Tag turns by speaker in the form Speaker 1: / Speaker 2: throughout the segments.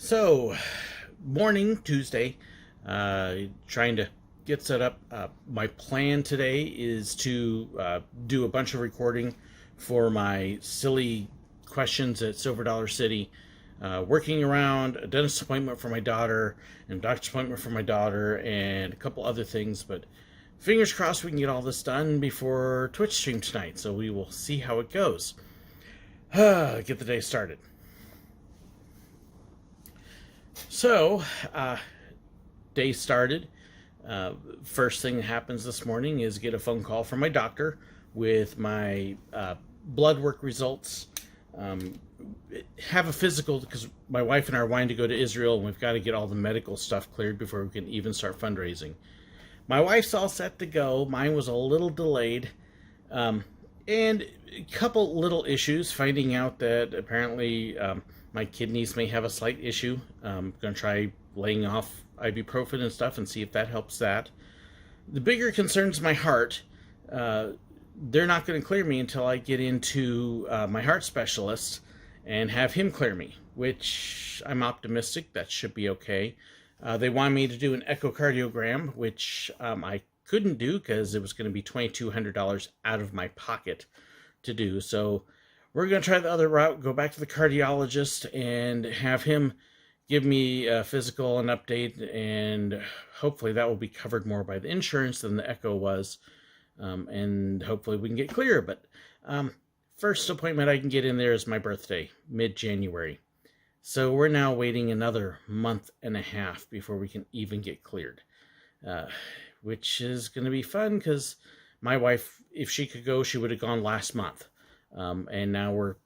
Speaker 1: So, morning Tuesday, trying to get set up. My plan today is to do a bunch of recording for my silly questions at Silver Dollar City, working around a dentist appointment for my daughter, and a doctor's appointment for my daughter, and a couple other things. But fingers crossed we can get all this done before Twitch stream tonight. So we will see how it goes. Get the day started. So, day started. First thing that happens this morning is get a phone call from my doctor with my blood work results. Have a physical because my wife and I are wanting to go to Israel, and we've got to get all the medical stuff cleared before we can even start fundraising. My wife's all set to go. Mine was a little delayed. And a couple little issues, finding out that apparently my kidneys may have a slight issue. I'm going to try laying off ibuprofen and stuff and see if that helps that. The bigger concern's my heart. They're not going to clear me until I get into my heart specialist and have him clear me, which I'm optimistic that should be okay. They want me to do an echocardiogram, which I couldn't do because it was going to be $2,200 out of my pocket to do. So we're going to try the other route, go back to the cardiologist and have him give me a physical and update, and hopefully that will be covered more by the insurance than the echo was, and hopefully we can get clear. But first appointment I can get in there is my birthday, mid-January. So we're now waiting another month and a half before we can even get cleared, which is going to be fun because my wife, if she could go, she would have gone last month. And now we're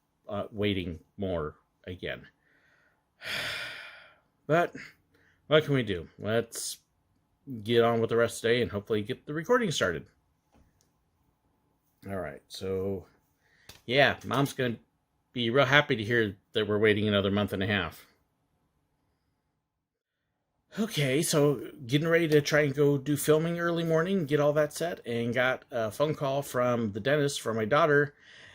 Speaker 1: waiting more again. But what can we do? Let's get on with the rest of the day and hopefully get the recording started. All right, so yeah, Mom's going to be real happy to hear that we're waiting another month and a half. Okay, so getting ready to try and go do filming early morning, get all that set, and got a phone call from the dentist for my daughter.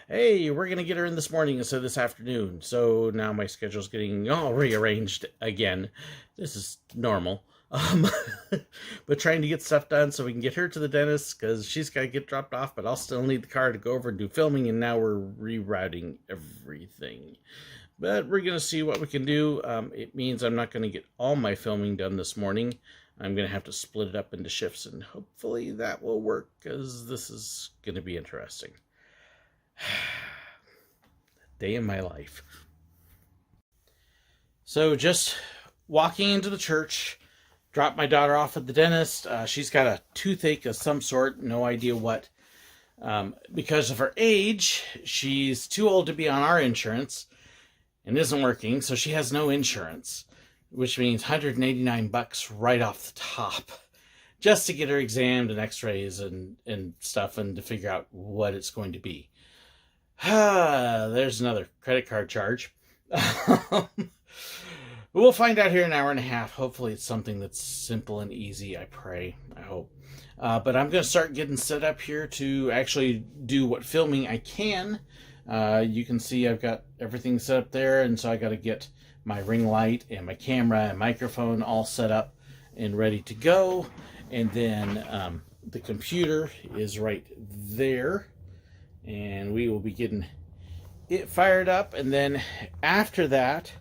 Speaker 1: Hey, we're going to get her in this morning instead of this afternoon. So now my schedule's getting all rearranged again. This is normal. But trying to get stuff done so we can get her to the dentist because she's got to get dropped off, but I'll still need the car to go over and do filming, and now we're rerouting everything. But we're going to see what we can do. It means I'm not going to get all my filming done this morning. I'm going to have to split it up into shifts, and hopefully that will work because this is going to be interesting. Day in my life. So just walking into the church, dropped my daughter off at the dentist. She's got a toothache of some sort, no idea what. Because of her age, she's too old to be on our insurance and isn't working, so she has no insurance, which means $189 right off the top just to get her examined and x-rays and stuff, and to figure out what it's going to be. There's another credit card charge. We'll find out here in an hour and a half. Hopefully it's something that's simple and easy, I pray, I hope. But I'm going to start getting set up here to actually do what filming I can. You can see I've got everything set up there, and so I got to get my ring light and my camera and microphone all set up and ready to go. And then the computer is right there, and we will be getting it fired up. And then after that,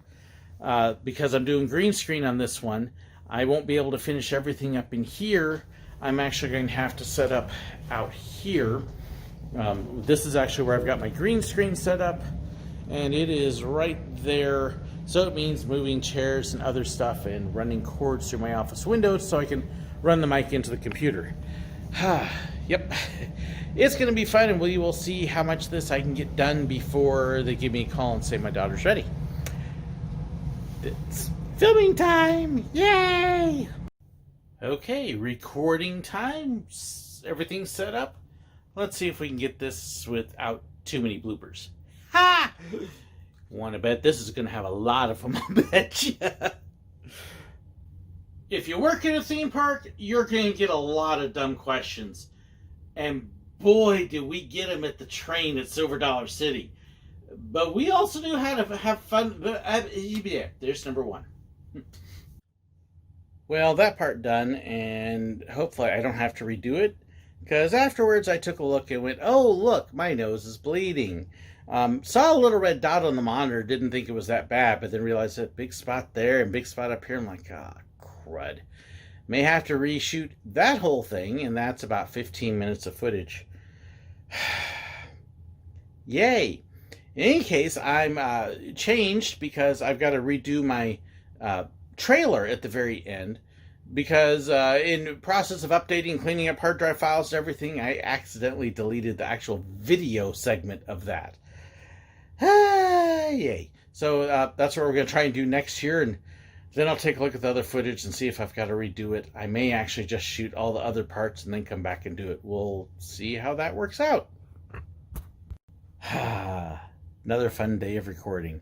Speaker 1: because I'm doing green screen on this one, I won't be able to finish everything up in here. I'm actually going to have to set up out here. This is actually where I've got my green screen set up, and it is right there. So it means moving chairs and other stuff and running cords through my office windows so I can run the mic into the computer. Yep, it's going to be fun, and we will see how much this I can get done before they give me a call and say my daughter's ready. It's filming time! Yay! Okay, recording time. Everything's set up. Let's see if we can get this without too many bloopers. Ha! Want to bet this is going to have a lot of them, I bet you. If you work in a theme park, you're going to get a lot of dumb questions. And boy, do we get them at the train at Silver Dollar City. But we also knew how to have fun. Yeah, there's number one. Well, that part done, and hopefully I don't have to redo it. Because afterwards I took a look and went, oh, look, my nose is bleeding. Saw a little red dot on the monitor, didn't think it was that bad, but then realized that big spot there and big spot up here. I'm like, ah, crud. May have to reshoot that whole thing, and that's about 15 minutes of footage. Yay. In any case, I'm changed because I've got to redo my trailer at the very end, because in process of updating, cleaning up hard drive files and everything, I accidentally deleted the actual video segment of that. Yay. So that's what we're going to try and do next year, and then I'll take a look at the other footage and see if I've got to redo it. I may actually just shoot all the other parts and then come back and do it. We'll see how that works out. Another fun day of recording.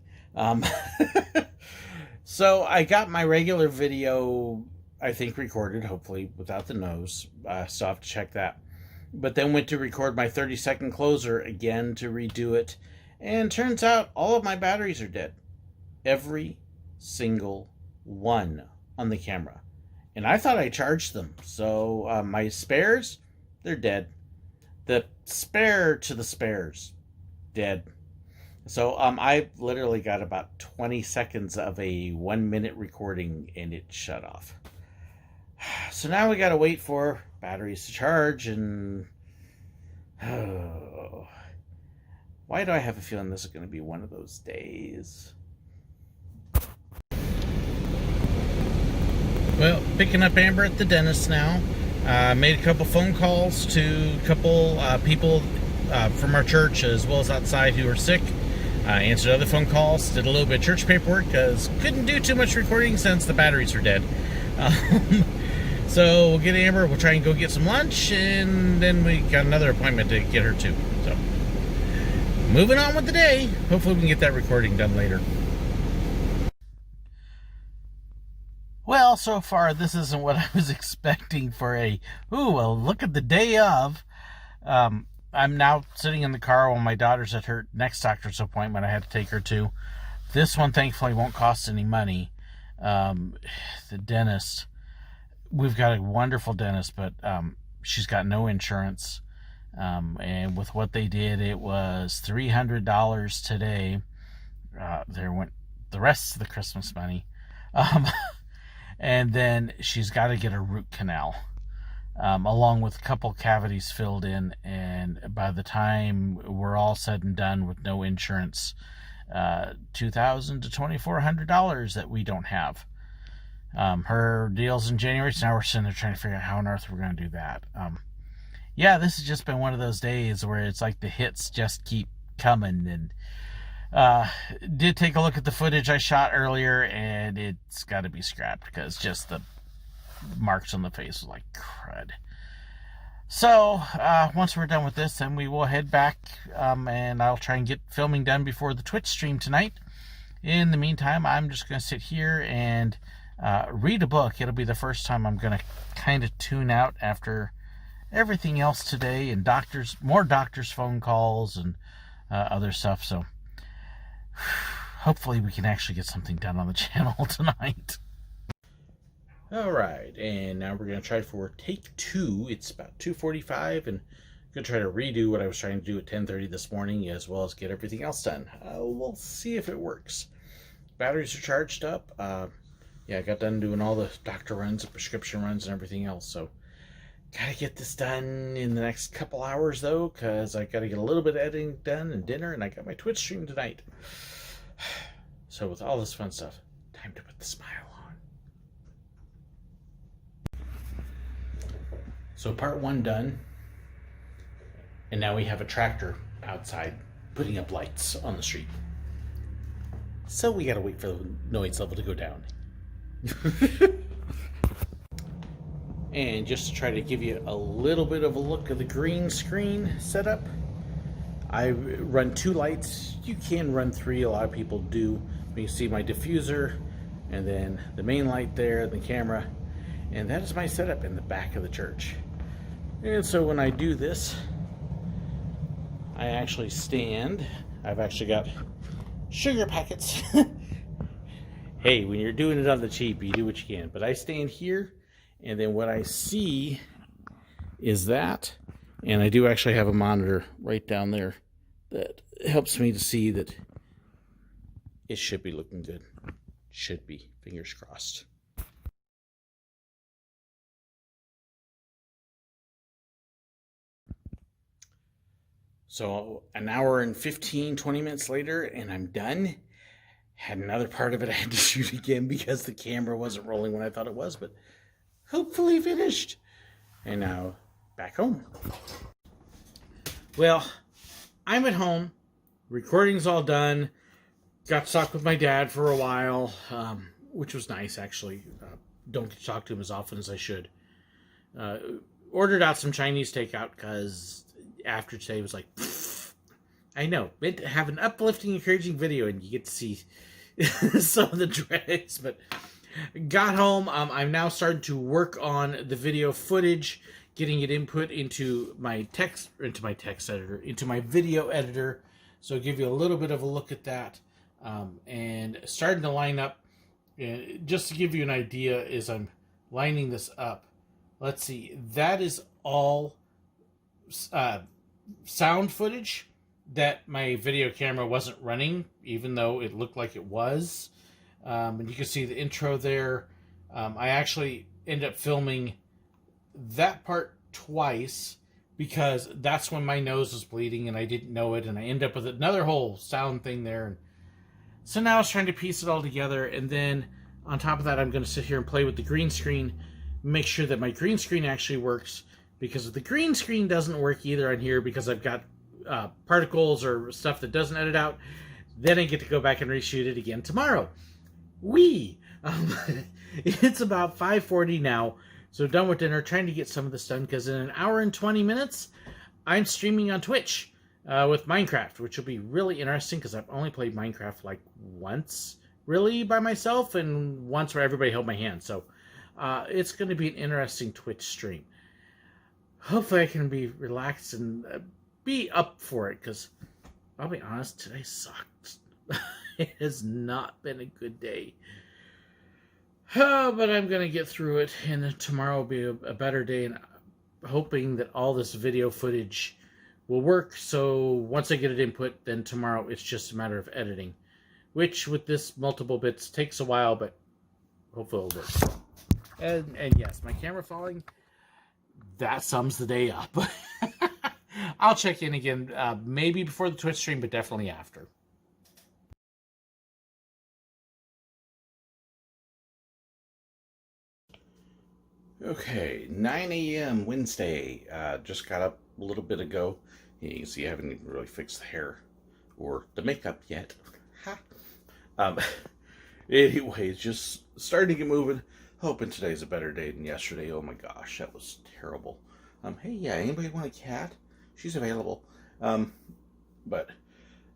Speaker 1: So I got my regular video, I think, recorded, hopefully without the nose. Still have to check that. But then went to record my 30-second closer again to redo it. And turns out all of my batteries are dead. Every single one on the camera. And I thought I charged them. So my spares, they're dead. The spare to the spares, dead. So I literally got about 20 seconds of a 1 minute recording and it shut off. So now we gotta wait for batteries to charge, and why do I have a feeling this is gonna be one of those days? Well, picking up Amber at the dentist now. Made a couple phone calls to a couple people from our church as well as outside who are sick. Answered other phone calls, did a little bit of church paperwork because couldn't do too much recording since the batteries are dead. So we'll get Amber, we'll try and go get some lunch, and then we got another appointment to get her too. So moving on with the day. Hopefully we can get that recording done later. Well, so far this isn't what I was expecting for a, well, look at the day of. I'm now sitting in the car while my daughter's at her next doctor's appointment I had to take her to. This one thankfully won't cost any money. The dentist, we've got a wonderful dentist, but she's got no insurance. And with what they did, it was $300 today. There went the rest of the Christmas money. And then she's got to get a root canal. Along with a couple cavities filled in, and by the time we're all said and done with no insurance, $2,000 to $2,400 that we don't have. Her deal's in January, so now we're sitting there trying to figure out how on earth we're going to do that. Yeah, this has just been one of those days where it's like the hits just keep coming. And did take a look at the footage I shot earlier, and it's got to be scrapped because just the marks on the face was like crud. So once we're done with this, then we will head back, and I'll try and get filming done before the Twitch stream tonight. In the meantime, I'm just going to sit here and read a book. It'll be the first time I'm going to kind of tune out after everything else today, and more doctors phone calls and other stuff. So hopefully we can actually get something done on the channel tonight. Alright, and now we're going to try for take 2. It's about 2:45, and I'm going to try to redo what I was trying to do at 10:30 this morning, as well as get everything else done. We'll see if it works. Batteries are charged up. Yeah, I got done doing all the doctor runs and prescription runs and everything else, so gotta get this done in the next couple hours, though, because I gotta get a little bit of editing done and dinner, and I got my Twitch stream tonight. So with all this fun stuff, time to put the smile on. So part 1 done, and now we have a tractor outside putting up lights on the street. So we gotta wait for the noise level to go down. And just to try to give you a little bit of a look of the green screen setup, I run 2 lights. You can run 3, a lot of people do. You can see my diffuser, and then the main light there, the camera, and that is my setup in the back of the church. And so when I do this, I actually stand. I've actually got sugar packets hey, when you're doing it on the cheap, you do what you can. But I stand here, and then what I see is that, and I do actually have a monitor right down there that helps me to see that it should be looking good. Should be. Fingers crossed. So an hour and 15, 20 minutes later, and I'm done. Had another part of it I had to shoot again because the camera wasn't rolling when I thought it was, but hopefully finished. And now back home. Well, I'm at home. Recording's all done. Got to talk with my dad for a while, which was nice, actually. Don't get to talk to him as often as I should. Ordered out some Chinese takeout because after today was like, I know, meant to have an uplifting, encouraging video, and you get to see some of the dregs. But got home. I'm now starting to work on the video footage, getting it input into my video editor. So I'll give you a little bit of a look at that, and starting to line up. Just to give you an idea, as I'm lining this up, let's see, that is all sound footage that my video camera wasn't running, even though it looked like it was. And you can see the intro there. I actually ended up filming that part twice because that's when my nose was bleeding and I didn't know it, and I ended up with another whole sound thing there. And so now I was trying to piece it all together, and then on top of that, I'm going to sit here and play with the green screen, make sure that my green screen actually works, because if the green screen doesn't work either on here because I've got particles or stuff that doesn't edit out, then I get to go back and reshoot it again tomorrow. It's about 5:40 now, so done with dinner, trying to get some of this done, because in an hour and 20 minutes, I'm streaming on Twitch with Minecraft, which will be really interesting, because I've only played Minecraft like once, really, by myself, and once where everybody held my hand, so it's going to be an interesting Twitch stream. Hopefully I can be relaxed and be up for it, because I'll be honest, today sucked. It has not been a good day. But I'm going to get through it, and tomorrow will be a better day, and hoping that all this video footage will work. So once I get it input, then tomorrow it's just a matter of editing, which with this multiple bits takes a while, but hopefully it'll work. And yes, my camera falling, that sums the day up. I'll check in again, maybe before the Twitch stream, but definitely after. Okay, 9 a.m. Wednesday. Just got up a little bit ago. You can see I haven't even really fixed the hair or the makeup yet. Anyways, just starting to get moving. Hoping today's a better day than yesterday. Oh my gosh, that was terrible. Hey, yeah, anybody want a cat? She's available. But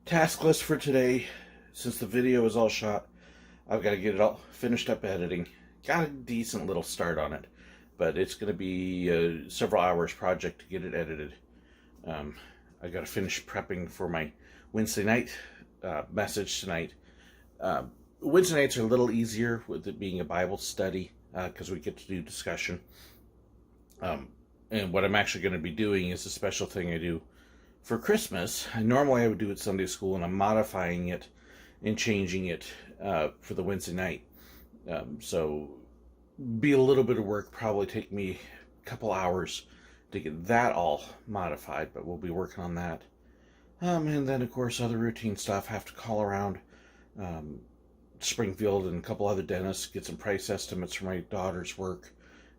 Speaker 1: task list for today, since the video is all shot, I've got to get it all finished up editing. Got a decent little start on it, but it's going to be a several hours project to get it edited. I got to finish prepping for my Wednesday night message tonight. Wednesday nights are a little easier with it being a Bible study, because we get to do discussion. And what I'm actually going to be doing is a special thing I do for Christmas. Normally I would do it Sunday school, and I'm modifying it and changing it for the Wednesday night. So be a little bit of work, probably take me a couple hours to get that all modified, but we'll be working on that. And then of course other routine stuff, have to call around Springfield and a couple other dentists, get some price estimates for my daughter's work,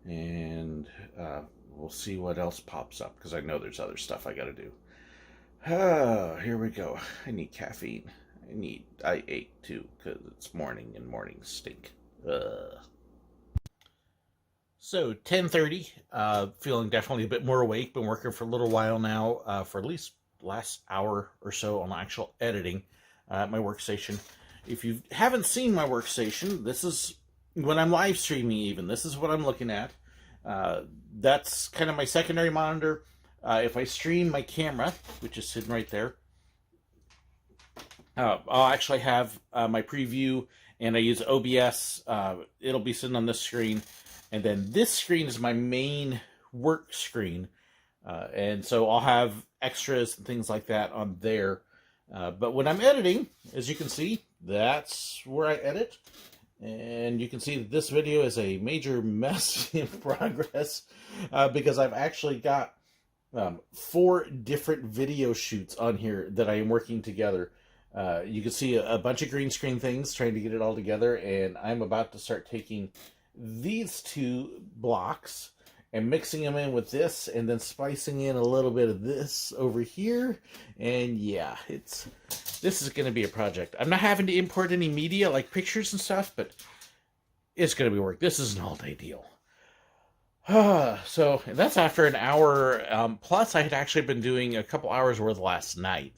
Speaker 1: and we'll see what else pops up, because I know there's other stuff I gotta do. Here we go. I need caffeine. I ate too, because it's morning and mornings stink. So 10:30, feeling definitely a bit more awake. Been working for a little while now, for at least last hour or so on actual editing at my workstation. If you haven't seen my workstation, this is when I'm live streaming even. This is what I'm looking at. That's kind of my secondary monitor. If I stream my camera, which is sitting right there, I'll actually have my preview and I use OBS. It'll be sitting on this screen, and then this screen is my main work screen, and so I'll have extras and things like that on there. But when I'm editing, as you can see, that's where I edit. And you can see that this video is a major mess in progress because I've actually got 4 different video shoots on here that I am working together. You can see a bunch of green screen things trying to get it all together, and I'm about to start taking these 2 blocks and mixing them in with this, and then splicing in a little bit of this over here. And yeah, this is going to be a project. I'm not having to import any media like pictures and stuff, but it's going to be work. This is an all-day deal. So that's after an hour. Plus, I had actually been doing a couple hours worth last night.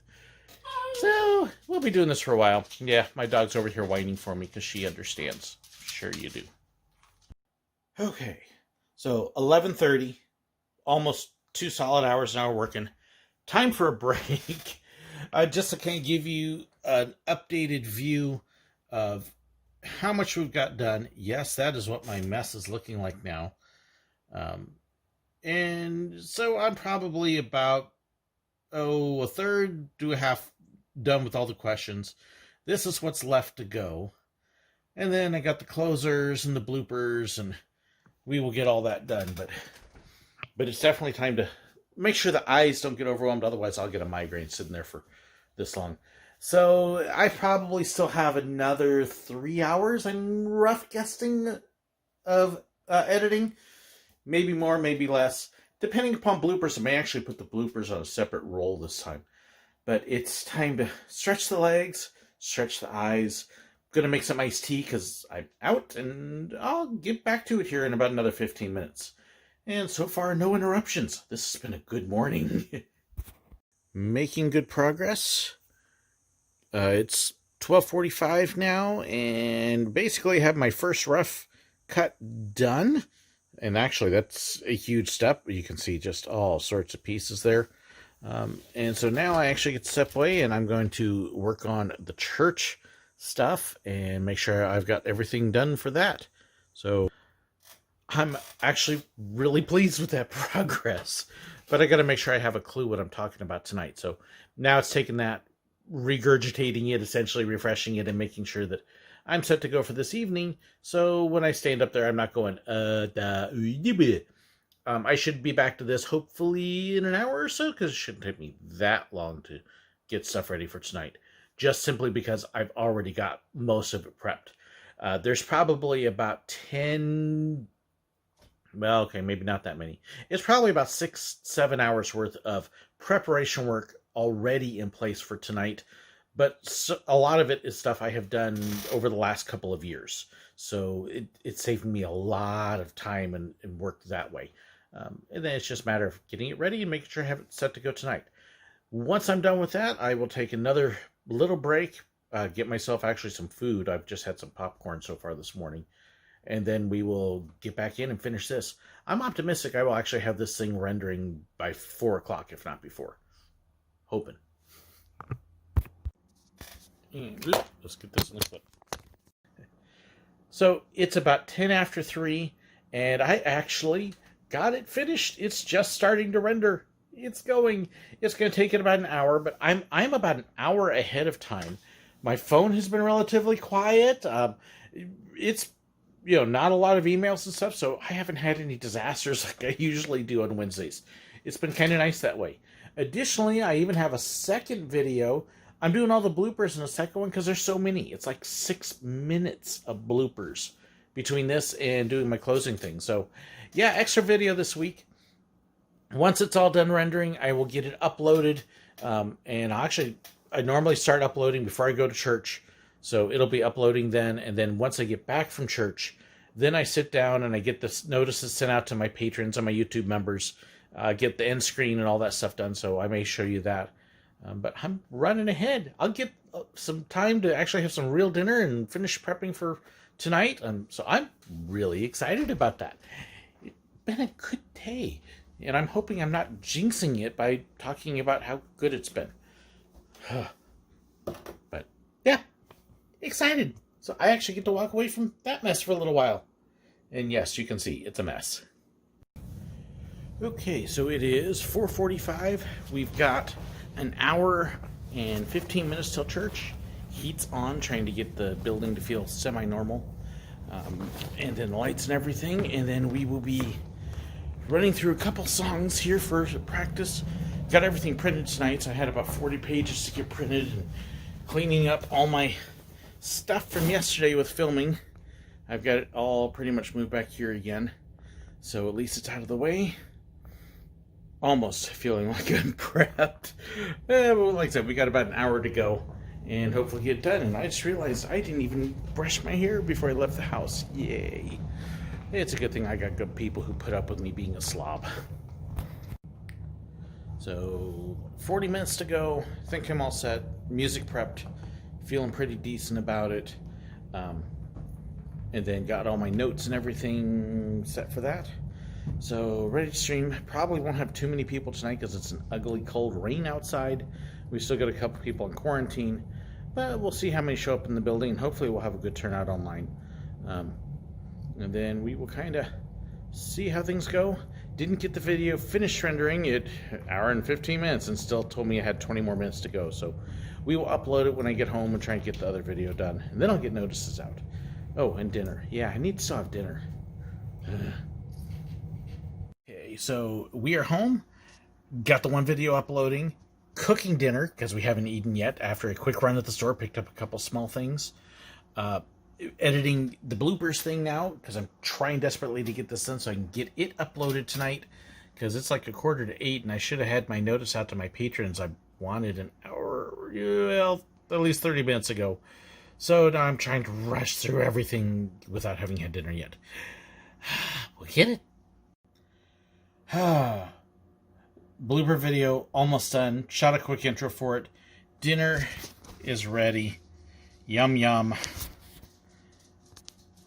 Speaker 1: So we'll be doing this for a while. Yeah, my dog's over here whining for me because she understands. Sure you do. Okay. So 11:30, almost 2 solid hours now working. Time for a break. Just to kind of give you an updated view of how much we've got done. Yes, that is what my mess is looking like now. And so I'm probably about, a third to a half done with all the questions. This is what's left to go. And then I got the closers and the bloopers, and we will get all that done, but it's definitely time to make sure the eyes don't get overwhelmed. Otherwise, I'll get a migraine sitting there for this long. So I probably still have another 3 hours, I'm rough guessing, of editing. Maybe more, maybe less. Depending upon bloopers, I may actually put the bloopers on a separate roll this time. But it's time to stretch the legs, stretch the eyes. Gonna make some iced tea because I'm out, and I'll get back to it here in about another 15 minutes. And so far, no interruptions. This has been a good morning. Making good progress. It's 12:45 now, and basically have my first rough cut done. And actually, that's a huge step. You can see just all sorts of pieces there. And so now I actually get to step away, and I'm going to work on the church stuff and make sure I've got everything done for that. So I'm actually really pleased with that progress, but I got to make sure I have a clue what I'm talking about tonight. So now it's taking that, regurgitating it, essentially refreshing it, and making sure that I'm set to go for this evening. So when I stand up there, I'm not going, I should be back to this hopefully in an hour or so, because it shouldn't take me that long to get stuff ready for tonight. Just simply because I've already got most of it prepped. There's probably about 10, well, okay, maybe not that many. It's probably about 6-7 hours worth of preparation work already in place for tonight. But a lot of it is stuff I have done over the last couple of years. So it's saving me a lot of time and work that way. And then it's just a matter of getting it ready and making sure I have it set to go tonight. Once I'm done with that, I will take another little break, get myself actually some food. I've just had some popcorn so far this morning. And then we will get back in and finish this. I'm optimistic I will actually have this thing rendering by 4 o'clock, if not before. Hoping. Let's get this in the clip. So it's about 10 after 3, and I actually got it finished. It's just starting to render. It's going. It's going to take it about an hour, but I'm about an hour ahead of time. My phone has been relatively quiet. It's not a lot of emails and stuff, so I haven't had any disasters like I usually do on Wednesdays. It's been kind of nice that way. Additionally, I even have a second video. I'm doing all the bloopers in the second one because there's so many. It's like 6 minutes of bloopers between this and doing my closing thing. So, yeah, extra video this week. Once it's all done rendering, I will get it uploaded. And I normally start uploading before I go to church. So it'll be uploading then. And then once I get back from church, then I sit down and I get the notices sent out to my patrons and my YouTube members. Get the end screen and all that stuff done. So I may show you that. But I'm running ahead. I'll get some time to actually have some real dinner and finish prepping for tonight. So I'm really excited about that. It's been a good day. And I'm hoping I'm not jinxing it by talking about how good it's been. But yeah, excited. So I actually get to walk away from that mess for a little while. And yes, you can see it's a mess. Okay, so it is 4:45. We've got an hour and 15 minutes till church. Heat's on, trying to get the building to feel semi-normal. And then lights and everything. And then we will be running through a couple songs here for practice. Got everything printed tonight, so I had about 40 pages to get printed, and cleaning up all my stuff from yesterday with filming. I've got it all pretty much moved back here again, so at least it's out of the way. Almost feeling like I'm prepped. But like I said, we got about an hour to go and hopefully get done. And I just realized I didn't even brush my hair before I left the house. Yay. It's a good thing I got good people who put up with me being a slob. So 40 minutes to go. Think I'm all set. Music prepped. Feeling pretty decent about it. And then got all my notes and everything set for that. So ready to stream. Probably won't have too many people tonight because it's an ugly cold rain outside. We still got a couple people in quarantine, but we'll see how many show up in the building, and hopefully we'll have a good turnout online. And then we will kind of see how things go. Didn't get the video finished rendering it, hour and 15 minutes, and still told me I had 20 more minutes to go. So we will upload it when I get home and try and get the other video done, and then I'll get notices out. Oh, and dinner. Yeah, I need to still have dinner. Okay, so we are home. Got the one video uploading. Cooking dinner, because we haven't eaten yet. After a quick run at the store, picked up a couple small things. Editing the bloopers thing now, because I'm trying desperately to get this done so I can get it uploaded tonight, because it's like 7:45, and I should have had my notice out to my patrons. I wanted an hour, well, at least 30 minutes ago. So now I'm trying to rush through everything without having had dinner yet. We'll get it. Blooper video almost done. Shot a quick intro for it. Dinner is ready. Yum yum.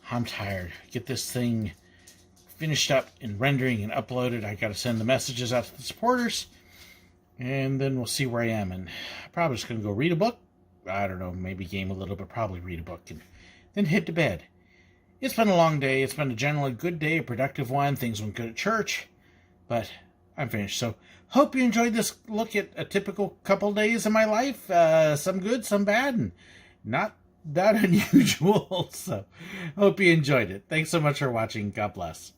Speaker 1: I'm tired. Get this thing finished up and rendering and uploaded. I got to send the messages out to the supporters, and then we'll see where I am. And I'm probably just going to go read a book. I don't know, maybe game a little, but probably read a book and then head to bed. It's been a long day. It's been a generally good day, a productive one. Things went good at church, but I'm finished. So hope you enjoyed this look at a typical couple days of my life. Some good, some bad, and not that unusual. So hope you enjoyed it. Thanks so much for watching. God bless.